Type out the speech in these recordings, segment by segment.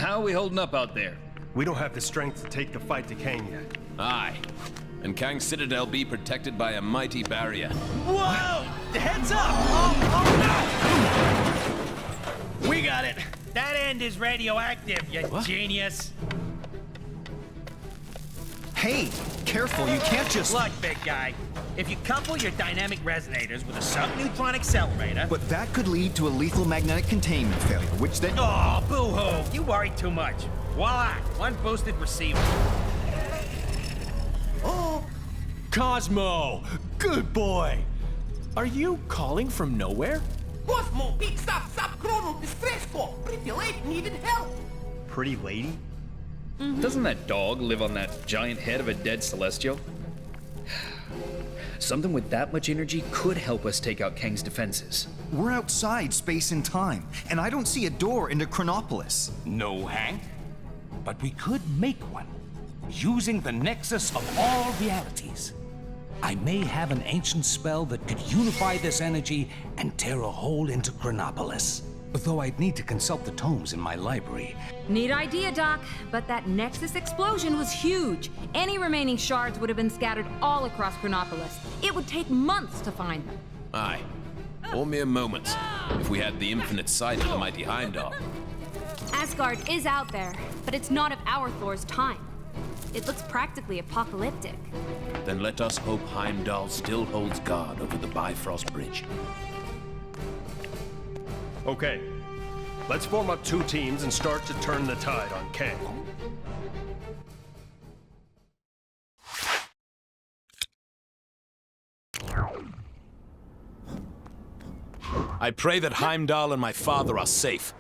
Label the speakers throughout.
Speaker 1: How are we holding up out there?
Speaker 2: We don't have the strength to take the fight to Kang yet.
Speaker 3: Aye. And Kang's citadel be protected by a mighty barrier.
Speaker 4: Whoa! Heads up! Oh. We got it. That end is radioactive, you genius.
Speaker 5: Hey, careful, you can't just...
Speaker 4: Look, big guy. If you couple your dynamic resonators with a subneutron accelerator...
Speaker 5: But that could lead to a lethal magnetic containment failure, which then...
Speaker 4: Oh, boo-hoo! You worry too much. Voila! One boosted receiver.
Speaker 6: Oh! Cosmo! Good boy! Are you calling from nowhere?
Speaker 7: Cosmo picks up subchronal distress call. Pretty lady needed help.
Speaker 2: Pretty lady?
Speaker 1: Doesn't that dog live on that giant head of a dead Celestial? Something with that much energy could help us take out Kang's defenses.
Speaker 5: We're outside space and time, and I don't see a door into Chronopolis.
Speaker 8: No, Hank. But we could make one, using the nexus of all realities. I may have an ancient spell that could unify this energy and tear a hole into Chronopolis. Though I'd need to consult the tomes in my library.
Speaker 9: Neat idea, Doc, but that Nexus explosion was huge. Any remaining shards would have been scattered all across Chronopolis. It would take months to find them.
Speaker 3: Aye. Or mere moments, if we had the infinite sight of the mighty Heimdall.
Speaker 9: Asgard is out there, but it's not of our Thor's time. It looks practically apocalyptic.
Speaker 3: Then let us hope Heimdall still holds guard over the Bifrost Bridge.
Speaker 2: Okay. Let's form up 2 teams and start to turn the tide on Kang.
Speaker 3: I pray that Heimdall and my father are safe.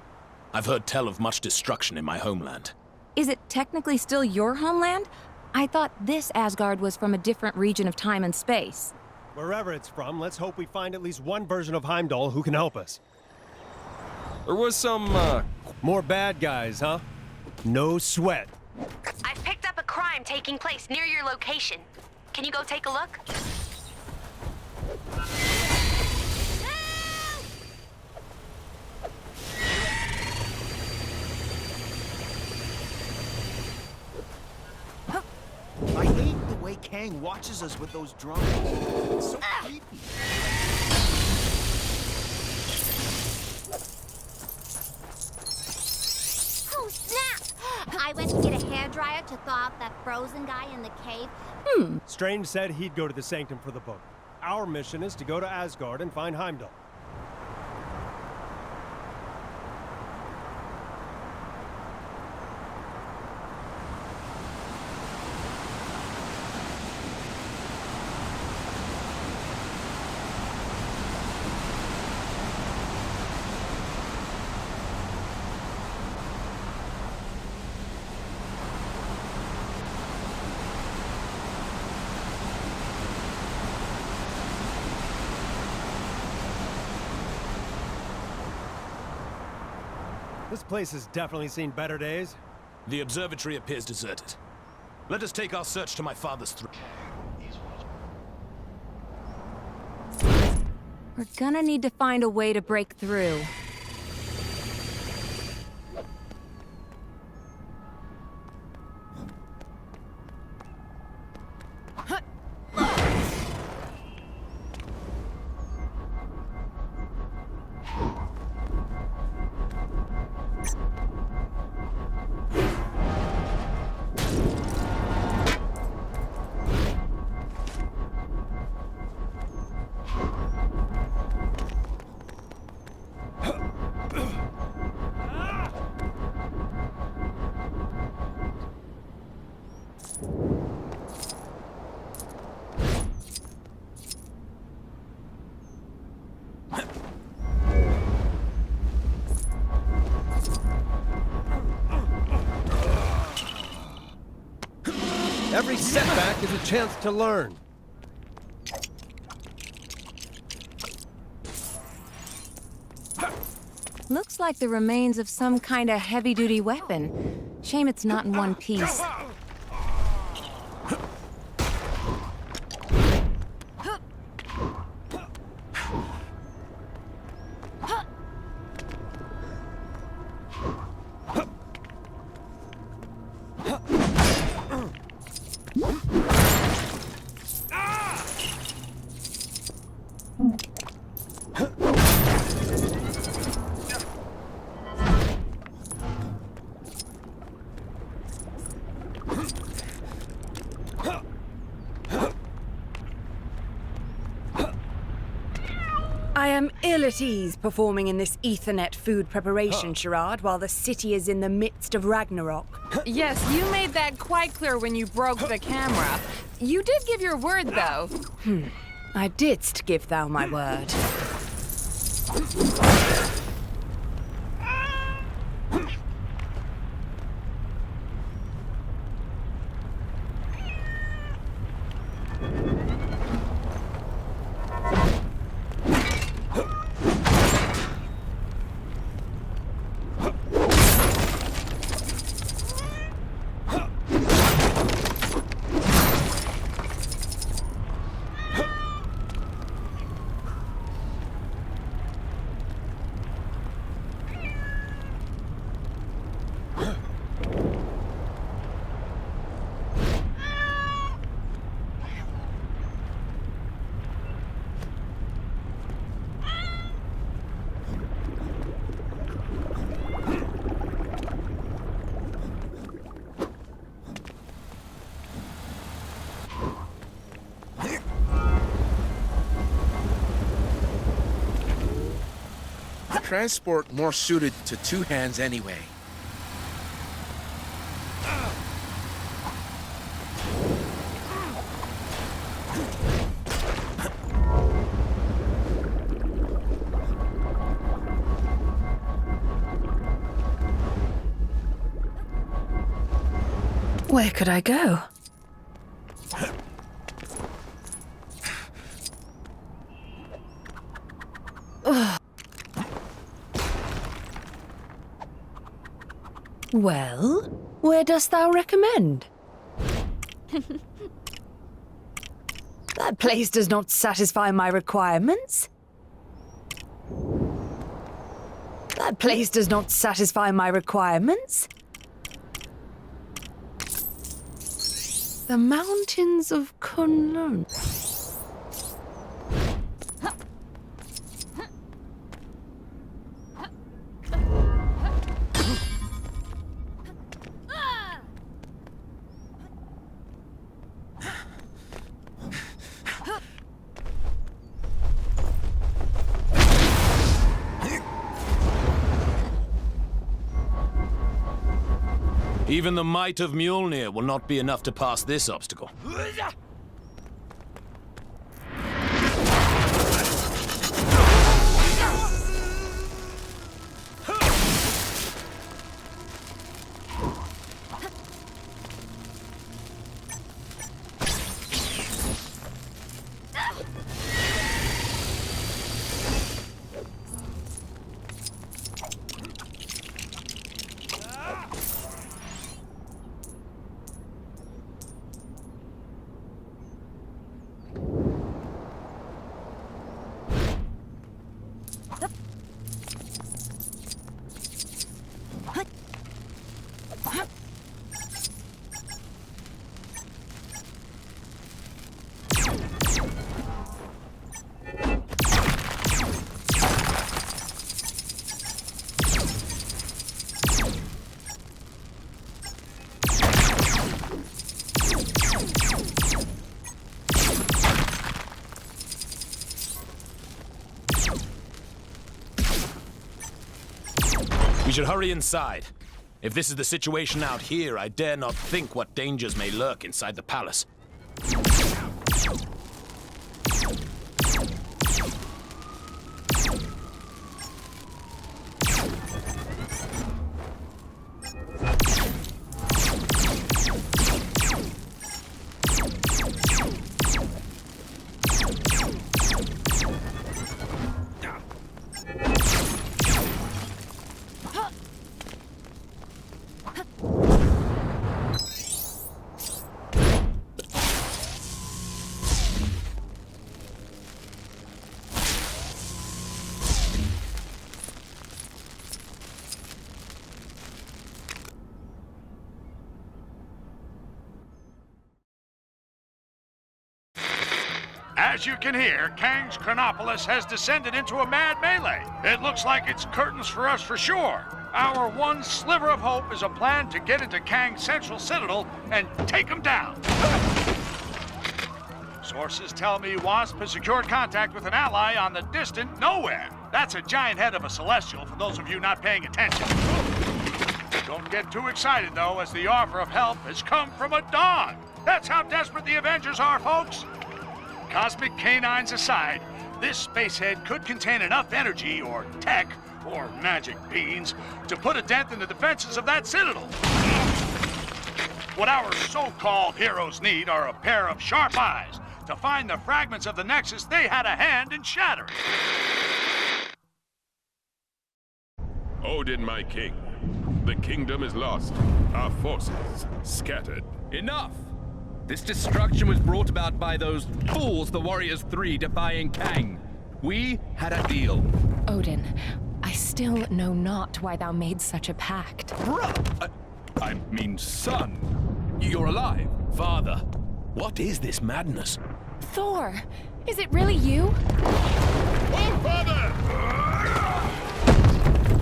Speaker 3: I've heard tell of much destruction in my homeland.
Speaker 9: Is it technically still your homeland? I thought this Asgard was from a different region of time and space.
Speaker 2: Wherever it's from, let's hope we find at least one version of Heimdall who can help us. There was some, more bad guys, huh? No sweat.
Speaker 10: I've picked up a crime taking place near your location. Can you go take a look?
Speaker 5: I hate the way Kang watches us with those drones. It's so creepy.
Speaker 11: Oh, snap! I went to get a hairdryer to thaw out that frozen guy in the cave.
Speaker 2: Strange said he'd go to the Sanctum for the book. Our mission is to go to Asgard and find Heimdall. This place has definitely seen better days.
Speaker 3: The observatory appears deserted. Let us take our search to my father's throne.
Speaker 9: We're gonna need to find a way to break through.
Speaker 2: Every setback is a chance to learn.
Speaker 9: Looks like the remains of some kind of heavy-duty weapon. Shame it's not in one piece.
Speaker 12: I am ill at ease performing in this Ethernet food preparation charade while the city is in the midst of Ragnarok.
Speaker 13: Yes, you made that quite clear when you broke the camera. You did give your word, though.
Speaker 12: I didst give thou my word.
Speaker 5: Transport more suited to two hands anyway.
Speaker 12: Where could I go? Well, where dost thou recommend? That place does not satisfy my requirements. That place does not satisfy my requirements. The mountains of Kunlun.
Speaker 3: Even the might of Mjolnir will not be enough to pass this obstacle. We should hurry inside. If this is the situation out here, I dare not think what dangers may lurk inside the palace.
Speaker 14: As you can hear, Kang's Chronopolis has descended into a mad melee. It looks like it's curtains for us for sure. Our one sliver of hope is a plan to get into Kang's central citadel and take him down. Sources tell me Wasp has secured contact with an ally on the distant Nowhere. That's a giant head of a Celestial, for those of you not paying attention. Don't get too excited, though, as the offer of help has come from a dog. That's how desperate the Avengers are, folks. Cosmic canines aside, this spacehead could contain enough energy or tech or magic beans to put a dent in the defenses of that citadel. What our so-called heroes need are a pair of sharp eyes to find the fragments of the Nexus they had a hand in shattering.
Speaker 15: Odin, my king. The kingdom is lost. Our forces scattered.
Speaker 1: Enough! This destruction was brought about by those fools, the Warriors 3, defying Kang. We had a deal.
Speaker 16: Odin, I still know not why thou made such a pact.
Speaker 1: I mean, son. You're alive.
Speaker 3: Father, what is this madness?
Speaker 16: Thor, is it really you?
Speaker 15: Oh, father!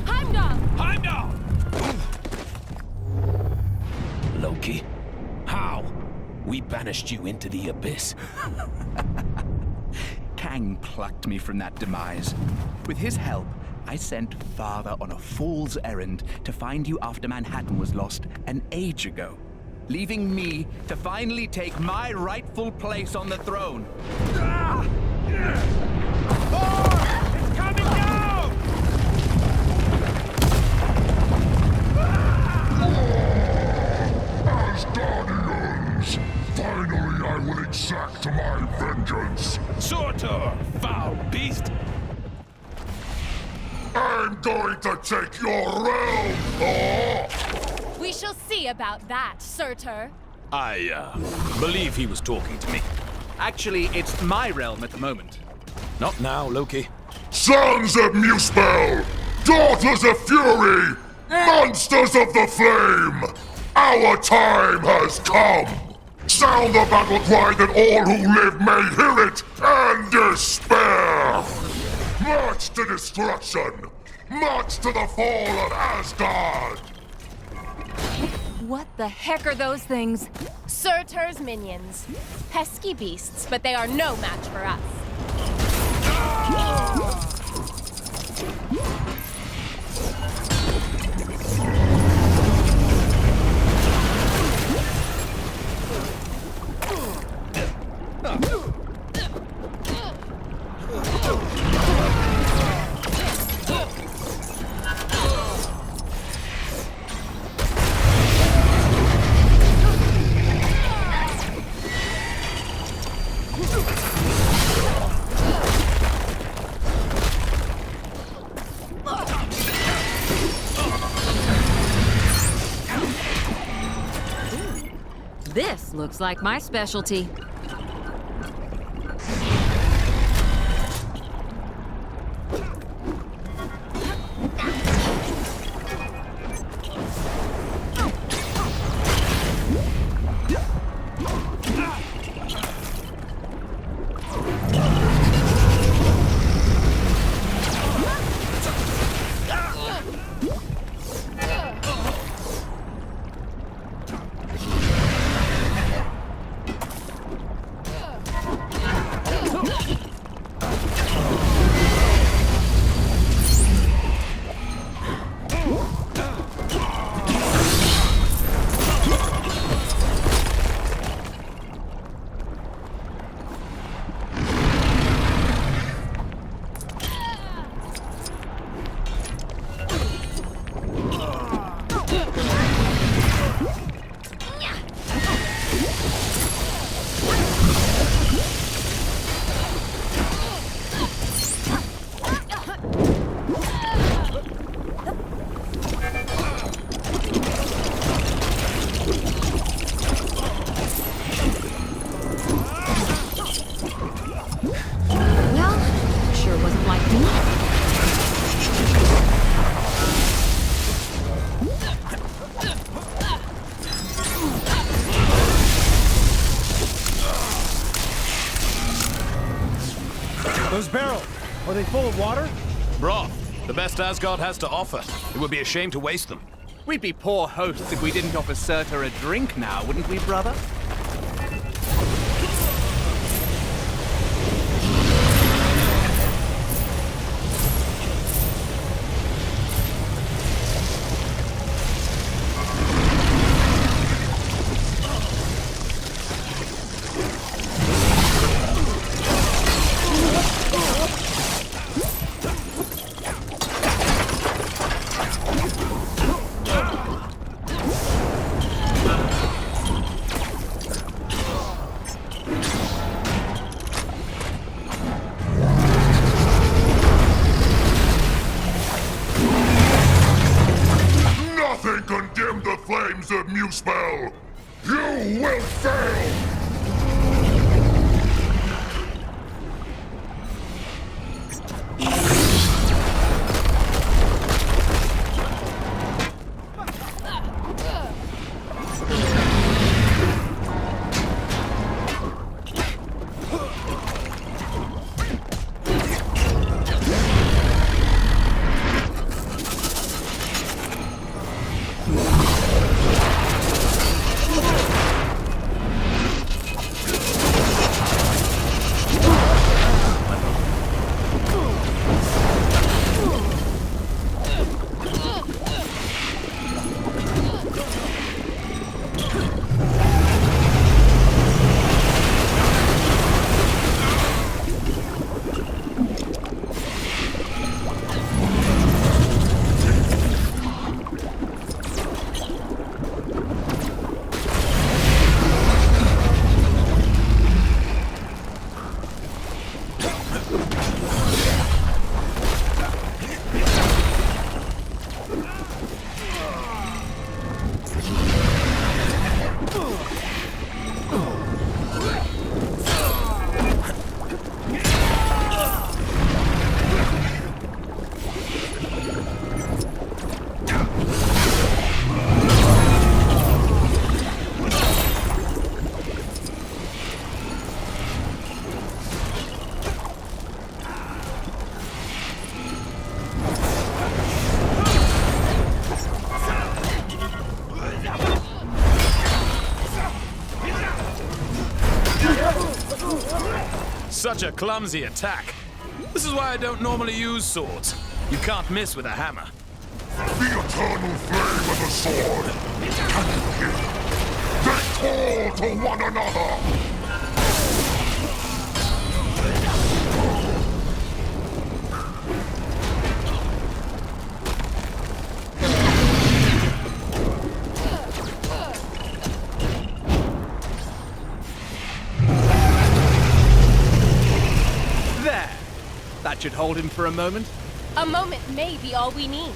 Speaker 16: Heimdall!
Speaker 3: Heimdall! Loki, how? We banished you into the abyss.
Speaker 17: Kang plucked me from that demise. With his help, I sent Father on a fool's errand to find you after Manhattan was lost an age ago, leaving me to finally take my rightful place on the throne.
Speaker 3: It's coming down!
Speaker 15: As Guardians, finally I will exact my vengeance.
Speaker 3: Surtur, foul beast!
Speaker 15: I'm going to take your realm, Thor!
Speaker 16: We shall see about that, Surtur.
Speaker 3: I, believe he was talking to me.
Speaker 1: Actually, it's my realm at the moment.
Speaker 3: Not now, Loki.
Speaker 15: Sons of Muspel! Daughters of Fury! Monsters of the Flame! Our time has come! Sound the battle cry that all who live may hear it and despair! March to destruction! March to the fall of Asgard!
Speaker 16: What the heck are those things?
Speaker 18: Surtur's minions. Pesky beasts, but they are no match for us.
Speaker 9: This looks like my specialty.
Speaker 2: Those barrels, are they full of water?
Speaker 3: Broth, the best Asgard has to offer. It would be a shame to waste them.
Speaker 1: We'd be poor hosts if we didn't offer Surtur a drink now, wouldn't we, brother?
Speaker 15: Mr. Muspel! You will fail!
Speaker 3: Such a clumsy attack. This is why I don't normally use swords. You can't miss with a hammer.
Speaker 15: The eternal flame of the sword! Can you hear? They call to one another!
Speaker 17: There! That should hold him for a moment.
Speaker 18: A moment may be all we need.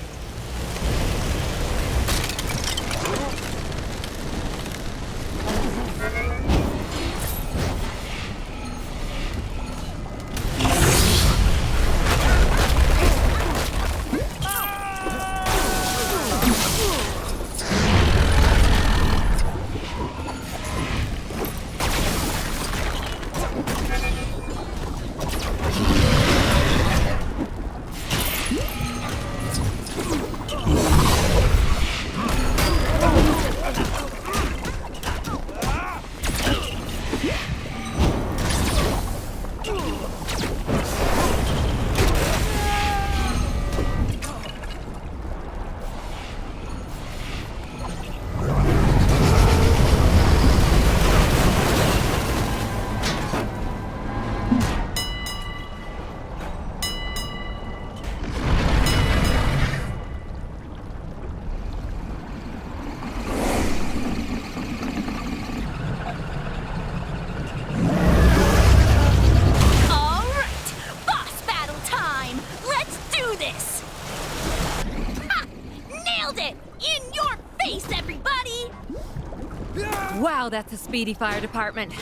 Speaker 9: Wow, that's a speedy fire department.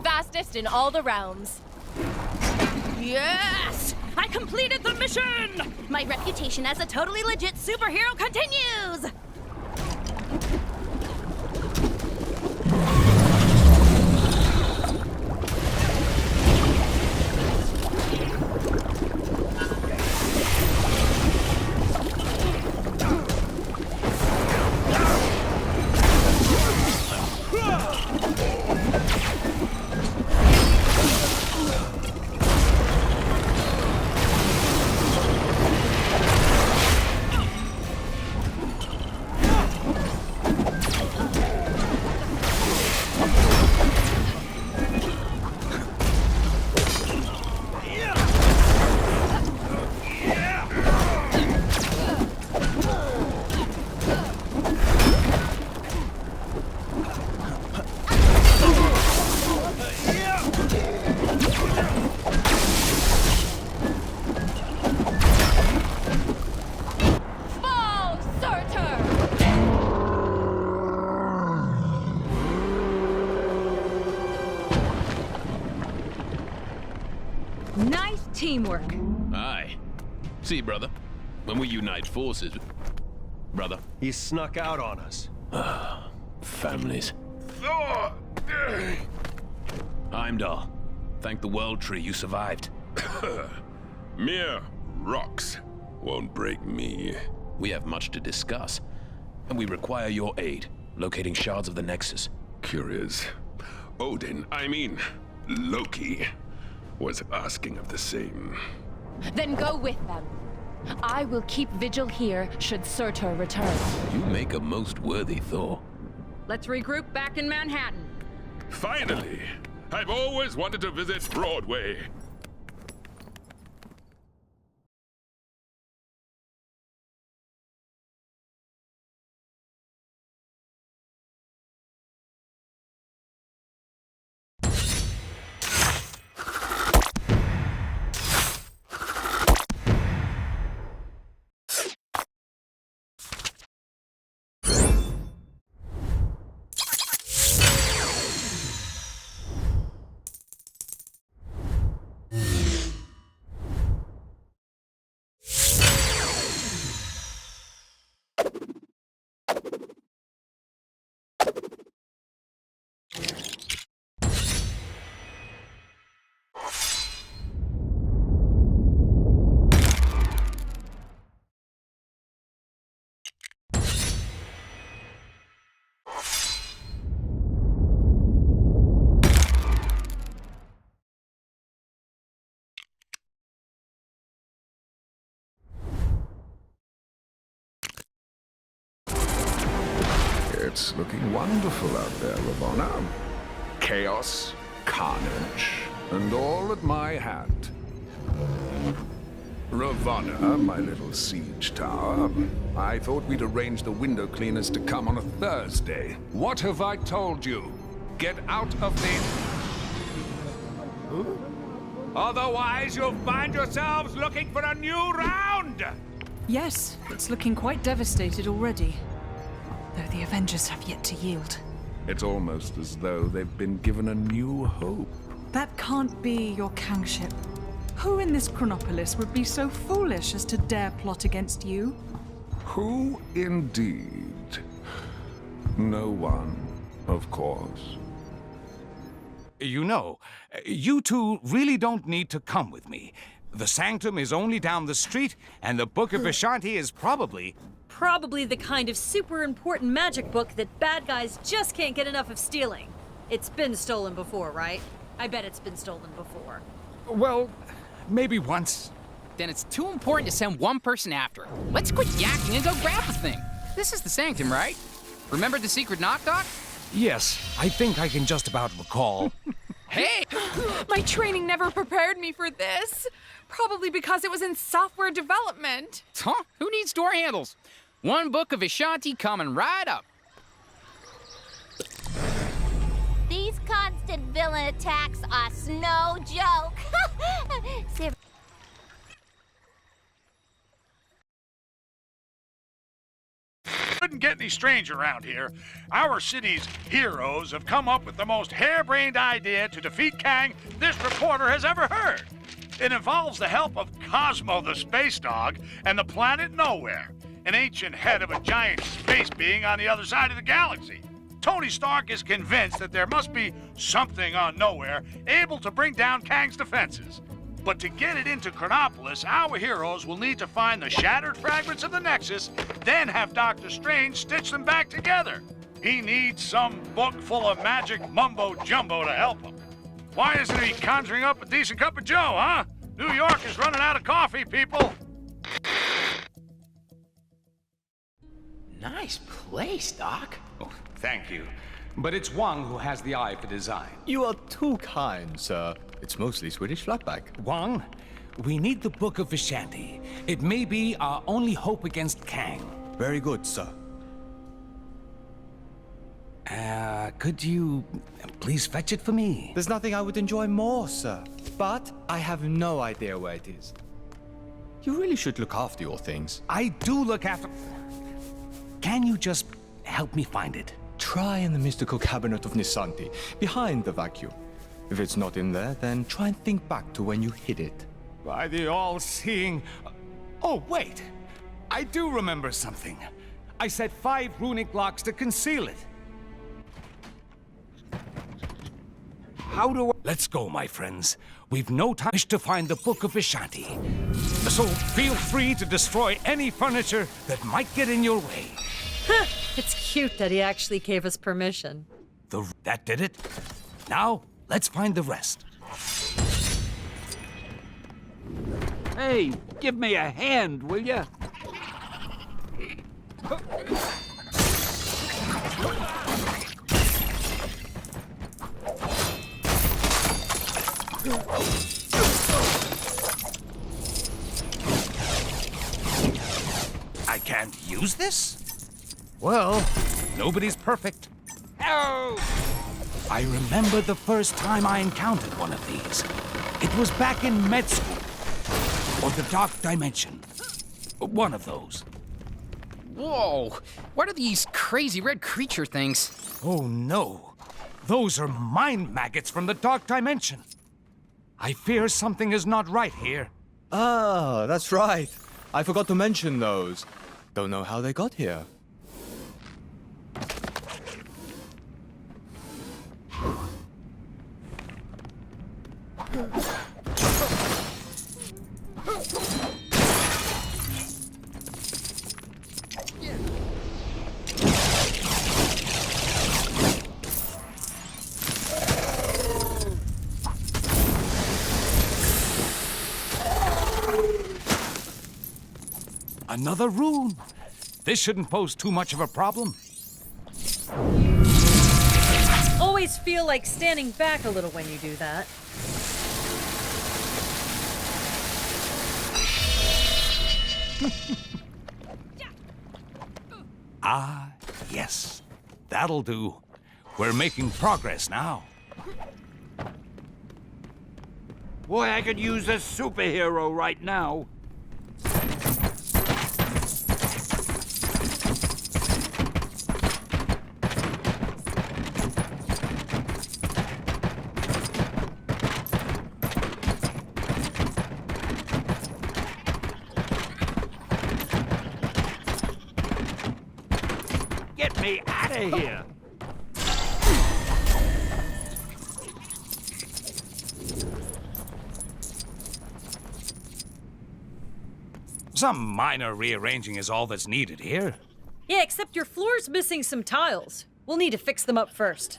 Speaker 18: Fastest in all the realms.
Speaker 11: Yes! I completed the mission! My reputation as a totally legit superhero continues!
Speaker 9: teamwork.
Speaker 3: Aye. See, brother, when we unite forces... Brother.
Speaker 2: He snuck out on us.
Speaker 3: Families. Heimdall, thank the World Tree you survived.
Speaker 15: Mere rocks won't break me.
Speaker 3: We have much to discuss, and we require your aid, locating shards of the Nexus.
Speaker 15: Curious. Odin, I mean, Loki, was asking of the same.
Speaker 16: Then go with them. I will keep vigil here should Surtur return.
Speaker 3: You make a most worthy Thor.
Speaker 9: Let's regroup back in Manhattan.
Speaker 15: Finally! I've always wanted to visit Broadway. It's looking wonderful out there, Ravonna. Chaos, carnage, and all at my hand. Ravonna, my little siege tower, I thought we'd arrange the window cleaners to come on a Thursday. What have I told you? Get out of the...
Speaker 8: Otherwise, you'll find yourselves looking for a new round!
Speaker 19: Yes, it's looking quite devastated already. Though the Avengers have yet to yield.
Speaker 15: It's almost as though they've been given a new hope.
Speaker 19: That can't be your kingship. Who in this Chronopolis would be so foolish as to dare plot against you?
Speaker 15: Who indeed? No one, of course.
Speaker 8: You know, you two really don't need to come with me. The Sanctum is only down the street, and the Book of Vishanti is probably
Speaker 20: the kind of super important magic book that bad guys just can't get enough of stealing. It's been stolen before, right? I bet it's been stolen before.
Speaker 8: Well, maybe once.
Speaker 21: Then it's too important to send one person after it. Let's quit yakking and go grab the thing. This is the Sanctum, right? Remember the secret knock-knock?
Speaker 8: Yes, I think I can just about recall.
Speaker 21: Hey!
Speaker 13: My training never prepared me for this. Probably because it was in software development.
Speaker 21: Huh? Who needs door handles? One Book of Vishanti coming right up.
Speaker 11: These constant villain attacks are no joke.
Speaker 14: Couldn't get any stranger around here. Our city's heroes have come up with the most harebrained idea to defeat Kang this reporter has ever heard. It involves the help of Cosmo the space dog and the planet Nowhere, an ancient head of a giant space being on the other side of the galaxy. Tony Stark is convinced that there must be something on Nowhere able to bring down Kang's defenses. But to get it into Chronopolis, our heroes will need to find the shattered fragments of the Nexus, then have Dr. Strange stitch them back together. He needs some book full of magic mumbo-jumbo to help him. Why isn't he conjuring up a decent cup of joe, huh? New York is running out of coffee, people.
Speaker 22: Nice place, Doc.
Speaker 23: Oh, thank you. But it's Wang who has the eye for design.
Speaker 6: You are too kind, sir. It's mostly Swedish flatback.
Speaker 8: Wang, we need the Book of Vishanti. It may be our only hope against Kang.
Speaker 6: Very good, sir.
Speaker 8: Could you please fetch it for me?
Speaker 6: There's nothing I would enjoy more, sir. But I have no idea where it is. You really should look after your things.
Speaker 8: I do look after... Can you just help me find it?
Speaker 6: Try in the mystical cabinet of Nisanti, behind the vacuum. If it's not in there, then try and think back to when you hid it.
Speaker 8: By the all-seeing... Oh, wait! I do remember something. I set 5 runic locks to conceal it. How do I... Let's go, my friends. We've no time to find the Book of Vishanti. So feel free to destroy any furniture that might get in your way.
Speaker 20: It's cute that he actually gave us permission.
Speaker 8: That did it. Now, let's find the rest.
Speaker 4: Hey, give me a hand, will ya?
Speaker 8: I can't use this? Well, nobody's perfect. Oh! I remember the first time I encountered one of these. It was back in med school. Or the Dark Dimension. One of those.
Speaker 21: Whoa! What are these crazy red creature things?
Speaker 8: Oh no. Those are mind maggots from the Dark Dimension. I fear something is not right here.
Speaker 6: Ah, that's right. I forgot to mention those. Don't know how they got here.
Speaker 8: Another rune. This shouldn't pose too much of a problem.
Speaker 20: Always feel like standing back a little when you do that.
Speaker 8: Ah, yes. That'll do. We're making progress now.
Speaker 4: Boy, I could use a superhero right now. Get me out of here!
Speaker 8: Some minor rearranging is all that's needed here.
Speaker 20: Yeah, except your floor's missing some tiles. We'll need to fix them up first.